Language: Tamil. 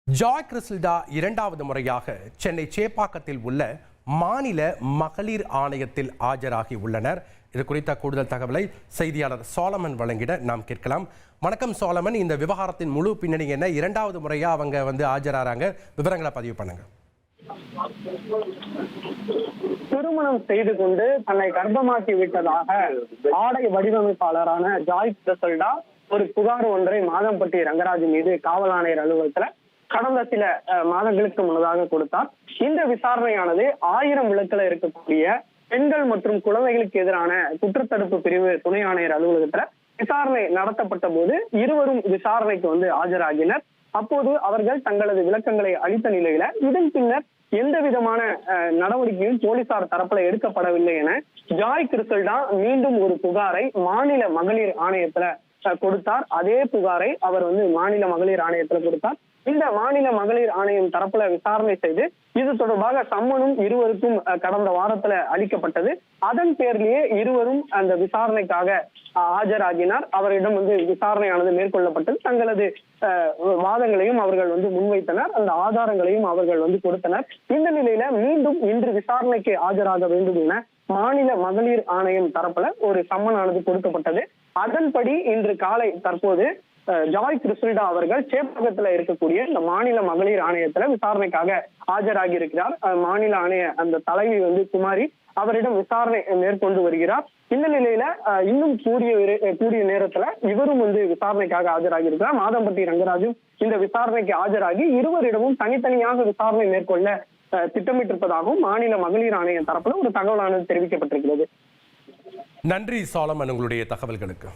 ஜாய் கிறிஸ்டல்டா இரண்டாவது முறையாக சென்னை சேப்பாக்கத்தில் உள்ள மாநில மகளிர் ஆணையத்தில் ஆஜராகி உள்ளனர். இது குறித்த கூடுதல் தகவலை செய்தியாளர் சோலமன் வழங்கிட நாம் கேட்கலாம். வணக்கம் சோலமன், இந்த விவகாரத்தின் முழு பின்னணி என்ன? இரண்டாவது முறையா அவங்க ஆஜராகிறாங்க, விவரங்களை பதிவு பண்ணுங்க. திருமணம் செய்து கொண்டு தன்னை கர்ப்பமாக்கி விட்டதாக ஆடை வடிவமைப்பாளரான ஜாய் கிறிஸ்டல்டா ஒரு புகார் ஒன்றை மாதம்பட்டி ரங்கராஜ் மீது காவல் ஆணையர் அலுவலகத்துல கடந்த சில மாதங்களுக்கு முன்னதாக கொடுத்தார். இந்த விசாரணையானது 1000 விளக்குல இருக்கக்கூடிய பெண்கள் மற்றும் குழந்தைகளுக்கு எதிரான குற்றத்தடுப்பு பிரிவு துணை ஆணையர் அலுவலகத்துல விசாரணை நடத்தப்பட்ட போது இருவரும் விசாரணைக்கு ஆஜராகினர். அப்போது அவர்கள் தங்களது விளக்கங்களை அளித்த நிலையில இதன் பின்னர் எந்த விதமான நடவடிக்கையும் போலீசார் தரப்புல எடுக்கப்படவில்லை என ஜாய் கிறிஸ்டல்டா மீண்டும் ஒரு புகாரை மாநில மகளிர் ஆணையத்துல கொடுத்தார். அதே புகாரை அவர் மாநில மகளிர் ஆணையத்துல கொடுத்தார். இந்த மாநில மகளிர் ஆணையம் தரப்புல விசாரணை செய்து இது தொடர்பாக சம்மனும் இருவருக்கும் கடந்த வாரத்துல அளிக்கப்பட்டது. அதன் பேர்லயே இருவரும் அந்த விசாரணைக்காக ஆஜராகினார். அவரிடம் விசாரணையானது மேற்கொள்ளப்பட்டது. தங்களது வாதங்களையும் அவர்கள் முன்வைத்தனர், அந்த ஆதாரங்களையும் அவர்கள் கொடுத்தனர். இந்த நிலையில மீண்டும் இன்று விசாரணைக்கு ஆஜராக வேண்டும் என மாநில மகளிர் ஆணையம் தரப்புல ஒரு சம்மனானது கொடுக்கப்பட்டது. அதன்படி இன்று காலை தற்போது ஜாய் கிறிஸ்டல்டா அவர்கள் சேப்பாக்கத்துல இருக்கக்கூடிய இந்த மாநில மகளிர் ஆணையத்துல விசாரணைக்காக ஆஜராகி இருக்கிறார். மாநில ஆணைய அந்த தலைவி குமாரி அவரிடம் விசாரணை மேற்கொண்டு வருகிறார். இந்த நிலையில இன்னும் கூடிய நேரத்துல இவரும் விசாரணைக்காக ஆஜராகி இருக்கிறார். மாதம்பட்டி ரங்கராஜும் இந்த விசாரணைக்கு ஆஜராகி இருவரிடமும் தனித்தனியாக விசாரணை மேற்கொள்ள திட்டமிட்டிருப்பதாகவும் மாநில மகளிர் ஆணைய தரப்புல ஒரு தகவலானது தெரிவிக்கப்பட்டிருக்கிறது. நன்றி சோலமன், உங்களுடைய தகவல்களுக்கு.